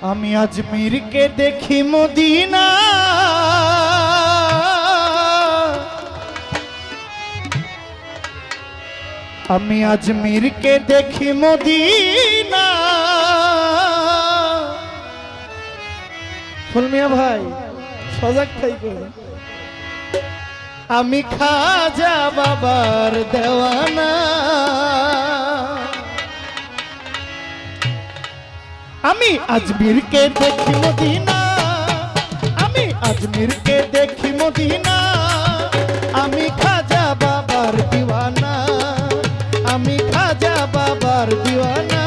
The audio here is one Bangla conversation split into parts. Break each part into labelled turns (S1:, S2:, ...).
S1: আমি আজমিরকে দেখি মদিনা, আমি আজমিরকে দেখি মদিনা। ফুলমিয়া ভাই সজাগ থাইকো। আমি খাজা বাবার দেওয়ানা, আমি আজমিরকে দেখি মদিনা, আমি আজমিরকে দেখি মদিনা। আমি খাজা বাবার দিওয়ানা, আমি খাজা বাবার দিওয়ানা।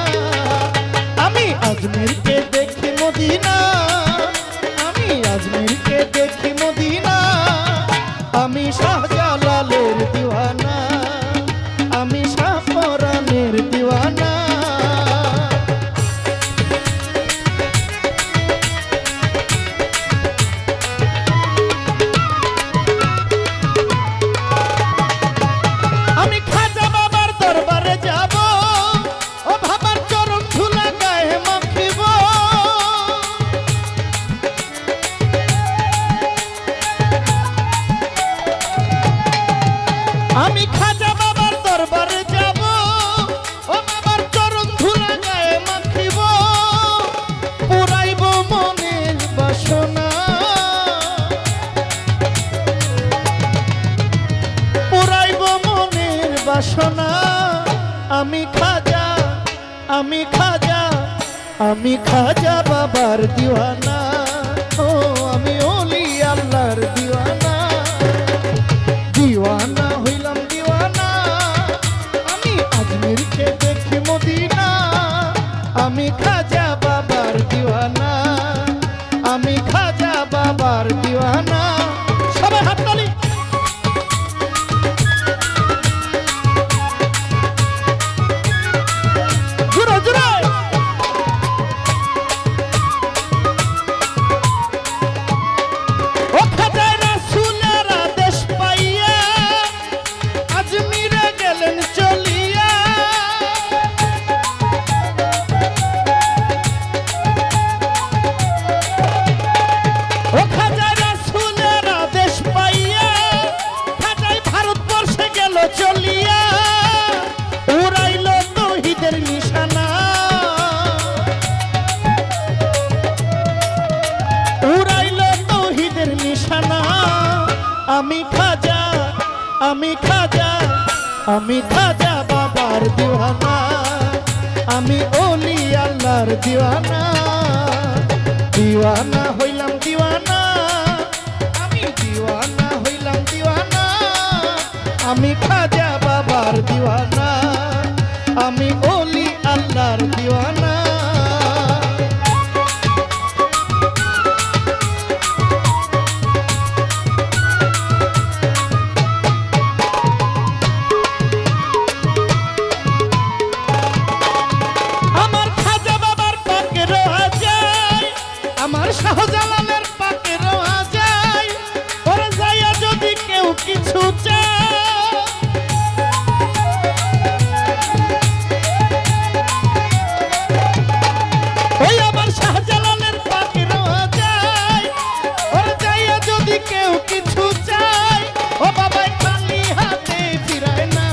S1: আমি আজমিরকে দেখি মদিনা, আমি আজমিরকে দেখি মদিনা। আমি শাহজালালের দিওয়ানা, আমি শাহপরানের দিওয়ানা। আমি খাজা বাবার দরবারে যাব, ও বাবার চরণ ধুলা গায়ে মাখিব। আমি খাজা বাবার দরবারে যাব, ও বাবার চরণ ধুলা গায়ে মাখিব। পুরাইব মনের বাসনা, পুরাইব মনের বাসনা। আমি খাজা, আমি খাজা, আমি খাজা বাবার দিওয়ানা। ও আমি ওলি আল্লাহর দিওয়ানা, দিওয়ানা হইলাম দিওয়ানা। আমি আজমিরকে দেখি মদিনা, আমি খাজা বাবার দিওয়ানা, আমি খাজা বাবার দিওয়ানা। সবাই হাততালি। জোরে জোরে। ও খাজা রাসূলের আদেশ পাইয়া আজমিরে গেলেন চলিয়া। ও খাজা রাসূলের আদেশ পাইয়া খাজাই ভারতবর্ষে গেল চলিয়া। উড়াইল তৌহিদের নিশানা, উড়াইল তৌহিদের নিশানা। আমি খাজা, আমি খাজা, আমি খাজা বাবার দিওয়ানা, আমি ওলি আল্লাহর দিওয়ানা। দিওয়ানা হইলাম দিওয়ানা, আমি দিওয়ানা হইলাম দিওয়ানা। আমি খাজা বাবার দিওয়ানা, আমি ওলি আল্লাহর দিওয়ানা। আমার খাজা বাবার পাকে রোয়া যায়, আমার শাহজালালের পাকে রোয়া যায়। ওরে যাইয়া যদি কেউ কিছু চায়, ওই আমার শাহজালালের পাকে রোয়া যায়। ওরে যাইয়া যদি কেউ কিছু চায়, ও বাবা খালি হাতে ফিরায় না,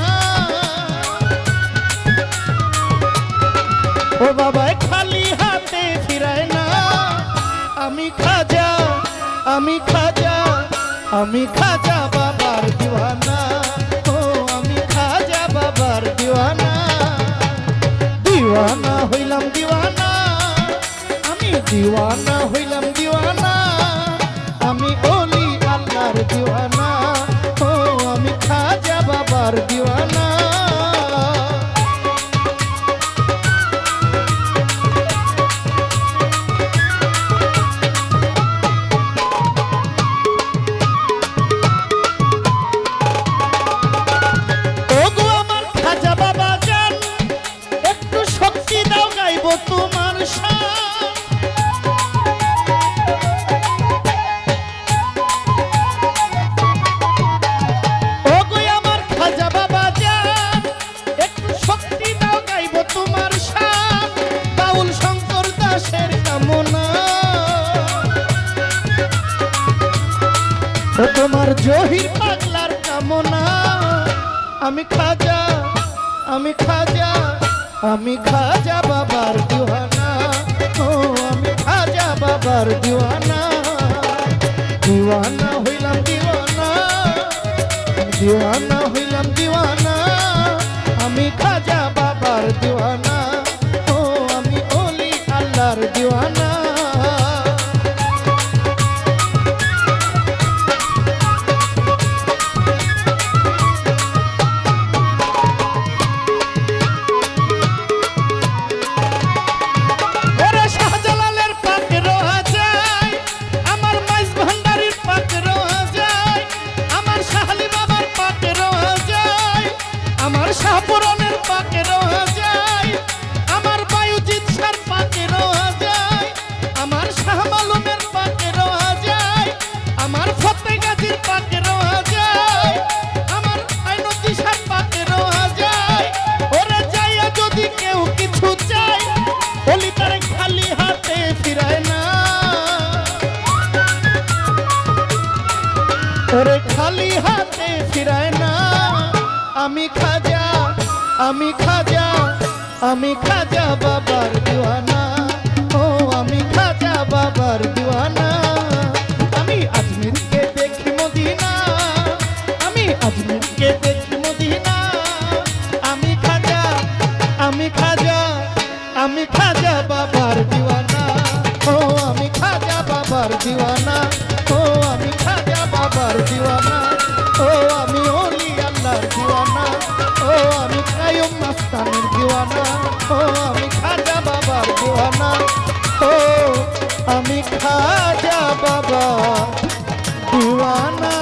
S1: ও বাবা খালি হাতে ফিরায় না। আমি খাজা, আমি খাজা, আমি খাজা বাবার দিওয়ানা। ও আমি খাজা বাবার দিওয়ানা, দিওয়ানা হইলাম দিওয়ানা, আমি দিওয়ানা হইলাম দিওয়ানা। আমি ওলি আল্লাহর দিওয়ানা, ও আমি খাজা বাবার দিওয়ানা। ওগো আমার খাজা বাবা জান, একটু শক্তি দাও গাইব তোমার শান। তোমার জহির পাগলার কামনা। আমি খাজা, আমি খাজা, আমি খাজা বাবার দিওয়ানা। ও আমি খাজা বাবার দিওয়ানা, দিওয়ানা হইলাম দিওয়ানা, দিওয়ানা হইলাম দিওয়ানা। আমি খাজা বাবার দিওয়ানা, ও আমি ওলি আল্লাহর দিওয়ানা। শাহপুরনের পাকে রোয়া যায়, আমার বায়ুজিৎ সার পাকে রোয়া যায়, আমার শাহ মালুমের পাকে রোয়া যায়, আমার ফতে গাজীর পাকে রোয়া যায়, আমার আইনতি সার পাকে রোয়া যায়। ওরে যাইয়া যদি কেউ কিছু চায়, বলি তারে খালি হাতে ফিরায় না। ওরে খালি হাতে ফিরায় না। আমি খাজা, আমি খাজা, আমি খাজা বাবার দিওয়ানা। ও আমি খাজা বাবার দিওয়ানা। আমি আজমিরকে দেখি মদিনা, আমি আজমিরকে দেখি মদিনা। আমি খাজা, আমি খাজা, আমি খাজা বাবার দিওয়ানা। ও আমি খাজা বাবার দিওয়ানা, ও আমি খাজা বাবার দিওয়ানা। ও আমি ওলি আল্লাহর দিওয়ানা, ও আমি কায়ুম মাস্তানের দিওয়ানা। ও আমি খাজা বাবার দিওয়ানা, ও আমি খাজা বাবা দিওয়ানা।